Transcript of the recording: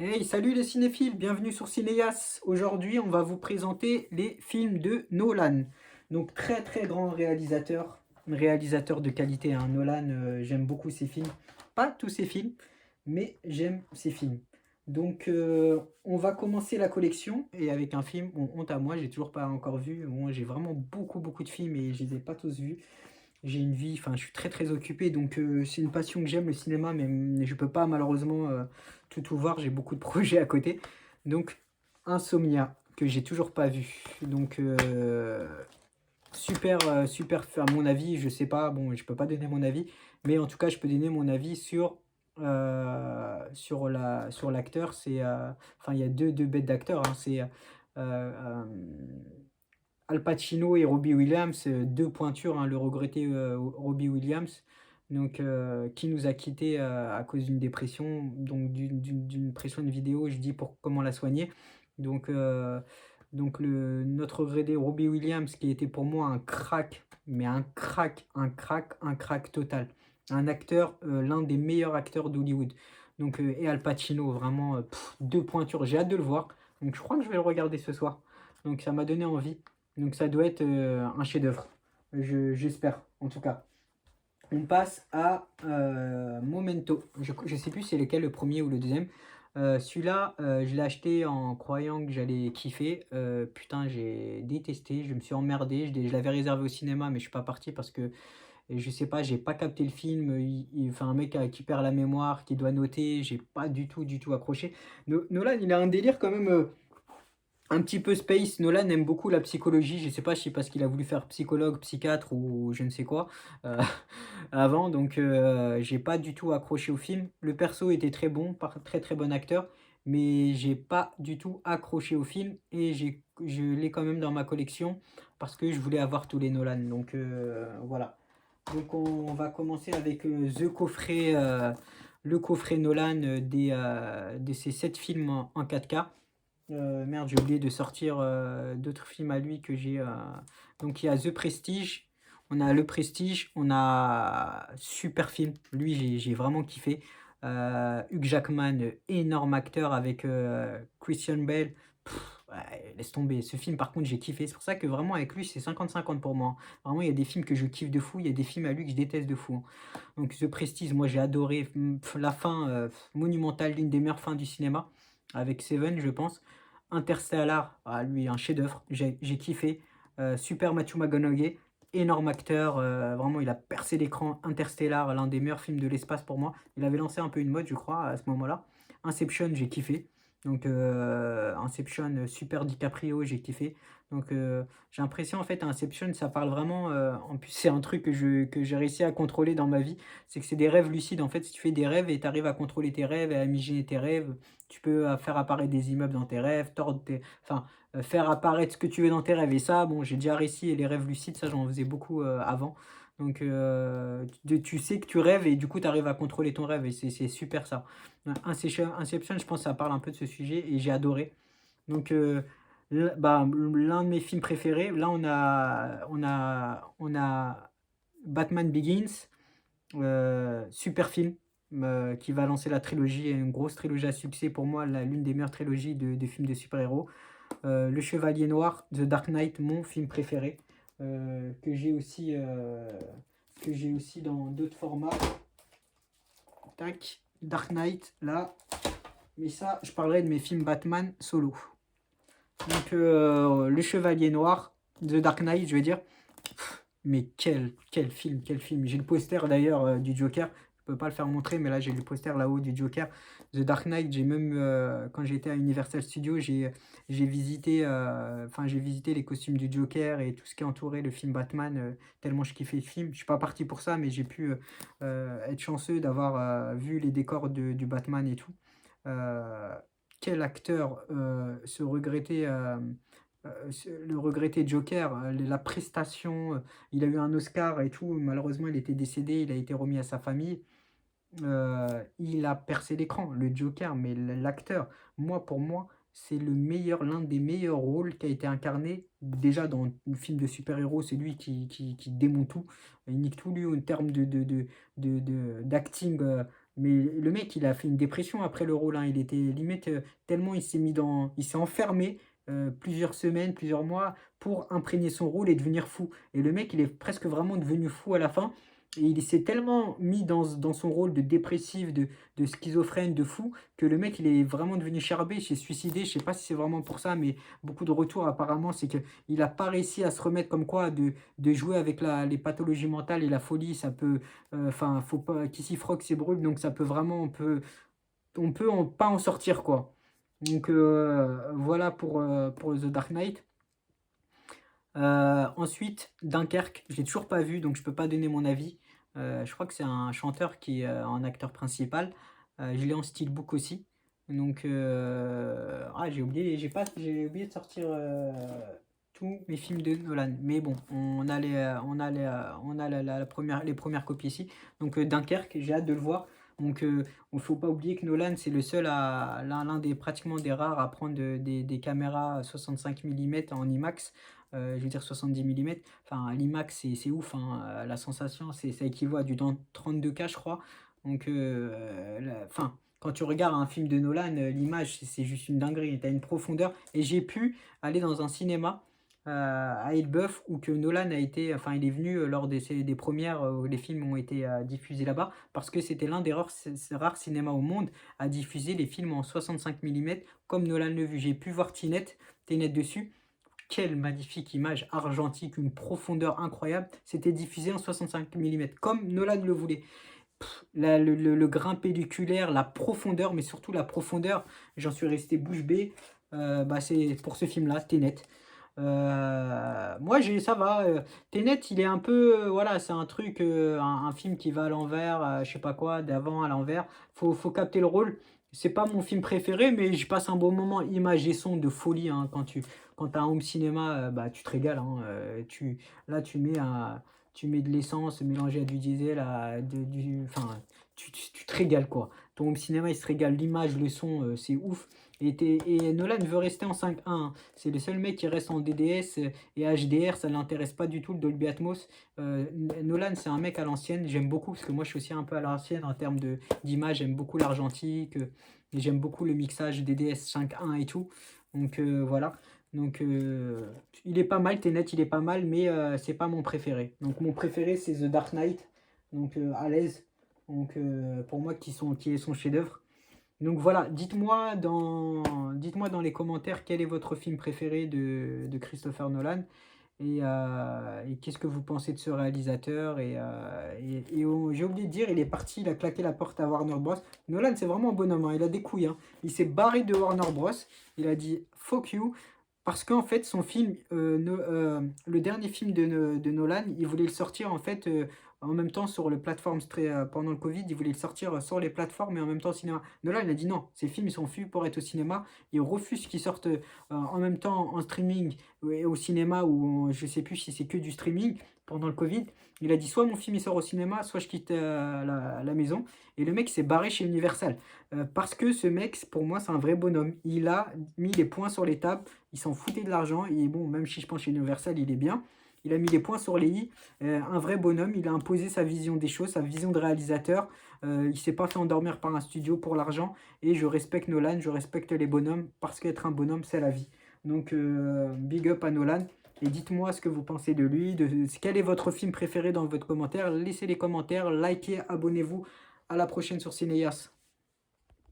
Hey, salut les cinéphiles, bienvenue sur Cinéas. Aujourd'hui, on va vous présenter les films de Nolan. Donc très très grand réalisateur, réalisateur de qualité, hein. Nolan, j'aime beaucoup ses films. Pas tous ses films, mais j'aime ses films. Donc on va commencer la collection et avec un film, bon, honte à moi, j'ai toujours pas encore vu. Bon, j'ai vraiment beaucoup de films et je les ai pas tous vus. J'ai une vie, enfin, je suis très très occupé, donc c'est une passion que j'aime, le cinéma, mais je peux pas malheureusement tout voir. J'ai beaucoup de projets à côté. Donc, Insomnia, que j'ai toujours pas vu. Donc, super, à mon avis, je sais pas, bon, je peux pas donner mon avis, mais en tout cas, je peux donner mon avis sur l'acteur. Enfin, il y a deux bêtes d'acteurs, hein, c'est Al Pacino et Robbie Williams, deux pointures, hein, le regretté Robbie Williams, donc qui nous a quittés à cause d'une dépression, donc d'une pression de vidéo, je dis pour comment la soigner. Donc, notre regretté Robbie Williams, qui était pour moi un crack, mais un crack total. Un acteur, l'un des meilleurs acteurs d'Hollywood. Donc, et Al Pacino, vraiment, deux pointures. J'ai hâte de le voir. Donc, je crois que je vais le regarder ce soir. Donc, ça m'a donné envie. Donc ça doit être un chef-d'œuvre. J'espère, en tout cas. On passe à Memento. Je ne sais plus c'est lequel, le premier ou le deuxième. Celui-là, je l'ai acheté en croyant que j'allais kiffer. Putain, j'ai détesté, je me suis emmerdé. Je l'avais réservé au cinéma, mais je suis pas parti parce que je sais pas, j'ai pas capté le film. Enfin, un mec qui perd la mémoire, qui doit noter, j'ai pas du tout accroché. Nolan, il a un délire quand même. Un petit peu space. Nolan aime beaucoup la psychologie. Je sais pas si c'est parce qu'il a voulu faire psychologue, psychiatre ou je ne sais quoi euh, avant. Donc j'ai pas du tout accroché au film. Le perso était très bon, très très bon acteur, mais j'ai pas du tout accroché au film et je l'ai quand même dans ma collection parce que je voulais avoir tous les Nolan. Donc voilà. Donc on va commencer avec le coffret Nolan de ces 7 films en 4K. Merde, j'ai oublié de sortir d'autres films à lui que j'ai. Donc il y a The Prestige, on a Le Prestige, on a super film. Lui, j'ai vraiment kiffé. Hugh Jackman, énorme acteur avec Christian Bale. Ouais, laisse tomber. Ce film, par contre, j'ai kiffé. C'est pour ça que vraiment, avec lui, c'est 50-50 pour moi, hein. Vraiment, il y a des films que je kiffe de fou, il y a des films à lui que je déteste de fou, hein. Donc The Prestige, moi, j'ai adoré. La fin monumentale, l'une des meilleures fins du cinéma, avec Seven, je pense. Interstellar, ah, lui, un chef-d'œuvre, j'ai kiffé. Super Matthew McConaughey, énorme acteur, vraiment, il a percé l'écran. Interstellar, l'un des meilleurs films de l'espace pour moi. Il avait lancé un peu une mode, je crois, à ce moment-là. Inception, j'ai kiffé. Donc, Inception, super DiCaprio, j'ai kiffé. Donc, j'ai l'impression, en fait, Inception, ça parle vraiment. En plus, c'est un truc que j'ai réussi à contrôler dans ma vie. C'est que c'est des rêves lucides. En fait, si tu fais des rêves et tu arrives à contrôler tes rêves et à imaginer tes rêves, tu peux faire apparaître des immeubles dans tes rêves, enfin, faire apparaître ce que tu veux dans tes rêves. Et ça, bon, j'ai déjà réussi. Et les rêves lucides, ça, j'en faisais beaucoup avant. Donc, tu sais que tu rêves et du coup, tu arrives à contrôler ton rêve. Et c'est super ça. Inception, je pense que ça parle un peu de ce sujet et j'ai adoré. Donc, bah, l'un de mes films préférés, là, on a Batman Begins. Super film qui va lancer la trilogie, une grosse trilogie à succès pour moi, l'une des meilleures trilogies de films de super-héros. Le Chevalier Noir, The Dark Knight, mon film préféré, que j'ai aussi dans d'autres formats. Tac, Dark Knight, là. Mais ça, je parlerai de mes films Batman solo. Donc, Le Chevalier Noir, The Dark Knight, je vais dire. Mais quel film, quel film. J'ai le poster d'ailleurs du Joker. Je peux pas le faire montrer, mais là j'ai le poster là-haut du Joker. The Dark Knight, j'ai même, quand j'étais à Universal Studios, j'ai visité les costumes du Joker et tout ce qui entourait le film Batman, tellement je kiffais le film. Je suis pas parti pour ça, mais j'ai pu être chanceux d'avoir vu les décors du Batman et tout. Euh, Quel acteur le regretté Joker, la prestation, il a eu un Oscar et tout, malheureusement il était décédé, il a été remis à sa famille. Il a percé l'écran, le Joker, mais l'acteur, pour moi, c'est l'un des meilleurs rôles qui a été incarné. Déjà dans un film de super-héros, c'est lui qui démonte tout, il nique tout lui en termes d'acting, Mais le mec, il a fait une dépression après le rôle, hein. Il était limite, tellement il s'est enfermé, plusieurs semaines, plusieurs mois pour imprégner son rôle et devenir fou. Et le mec, il est presque vraiment devenu fou à la fin et il s'est tellement mis dans son rôle de dépressif, de schizophrène, de fou, que le mec, il est vraiment devenu charbé, il s'est suicidé. Je sais pas si c'est vraiment pour ça, mais beaucoup de retours apparemment, c'est qu'il a pas réussi à se remettre comme quoi de jouer avec les pathologies mentales et la folie, ça peut, enfin, faut pas qui s'y frotte s'ébruite, donc ça peut vraiment pas en sortir, quoi. Donc voilà pour The Dark Knight. Ensuite, Dunkerque, je l'ai toujours pas vu, donc je peux pas donner mon avis. Je crois que c'est un chanteur qui est, en acteur principal. Je l'ai en steelbook aussi. Donc j'ai oublié de sortir, tous mes films de Nolan. Mais bon, on a les premières copies ici. Donc Dunkerque, j'ai hâte de le voir. Donc il faut pas oublier que Nolan, c'est le seul l'un des pratiquement des rares à prendre des caméras 65 mm en IMAX. Je veux dire 70 mm. Enfin, l'IMAX, c'est ouf, hein. La sensation, ça équivaut à du 32K, je crois. Donc, enfin, quand tu regardes un film de Nolan, l'image, c'est juste une dinguerie. Tu as une profondeur. Et j'ai pu aller dans un cinéma à Elbeuf où que Nolan a été, enfin, il est venu lors des premières où les films ont été diffusés là-bas parce que c'était l'un des rares cinémas au monde à diffuser les films en 65 mm comme Nolan le vu. J'ai pu voir Tenet dessus. Quelle magnifique image argentique, une profondeur incroyable. C'était diffusé en 65 mm, comme Nolan le voulait. Le grain pelliculaire, la profondeur, mais surtout la profondeur, j'en suis resté bouche bée. Bah, c'est pour ce film-là, Tenet. Moi, ça va. Tenet, il est un peu, voilà, c'est un truc, un film qui va à l'envers, je sais pas quoi, d'avant à l'envers. Faut capter le rôle. C'est pas mon film préféré, mais je passe un bon moment. Image et son de folie, hein, quand t'as un home cinéma, bah, tu te régales, hein, là, tu mets de l'essence mélangée à du diesel, enfin, tu te régales, quoi. Ton home cinéma, il se régale. L'image, le son, c'est ouf. Et Nolan veut rester en 5.1, hein. C'est le seul mec qui reste en DDS et HDR, ça ne l'intéresse pas du tout le Dolby Atmos. Nolan, c'est un mec à l'ancienne, j'aime beaucoup parce que moi je suis aussi un peu à l'ancienne en termes d'image, j'aime beaucoup l'argentique, et j'aime beaucoup le mixage DDS 5.1 et tout. Donc voilà. Donc il est pas mal, Tenet, il est pas mal, mais c'est pas mon préféré. Donc mon préféré c'est The Dark Knight, donc à l'aise. Donc pour moi qui est son chef-d'œuvre. Donc voilà, dites-moi dans les commentaires quel est votre film préféré de Christopher Nolan et qu'est-ce que vous pensez de ce réalisateur. J'ai oublié de dire, il est parti, il a claqué la porte à Warner Bros. Nolan, c'est vraiment un bonhomme, hein, il a des couilles, hein. Il s'est barré de Warner Bros. Il a dit fuck you. Parce qu'en fait, son film, le dernier film de Nolan, il voulait le sortir en fait en même temps sur les plateformes pendant le Covid, il voulait le sortir sur les plateformes et en même temps au cinéma. Nolan, il a dit non, ces films ils sont faits pour être au cinéma. Il refuse qu'ils sortent en même temps en streaming et au cinéma ou je sais plus si c'est que du streaming pendant le Covid. Il a dit soit mon film il sort au cinéma, soit je quitte la maison. Et le mec s'est barré chez Universal. Parce que ce mec, pour moi, c'est un vrai bonhomme. Il a mis les points sur les tables, il s'en foutait de l'argent. Et bon, même si je pense chez Universal, il est bien. Il a mis les points sur les i. Un vrai bonhomme, il a imposé sa vision des choses, sa vision de réalisateur. Il s'est pas fait endormir par un studio pour l'argent. Et je respecte Nolan, je respecte les bonhommes, parce qu'être un bonhomme, c'est la vie. Donc, big up à Nolan. Et dites-moi ce que vous pensez de lui, quel est votre film préféré dans votre commentaire. Laissez les commentaires, likez, abonnez-vous. À la prochaine sur Cinéas.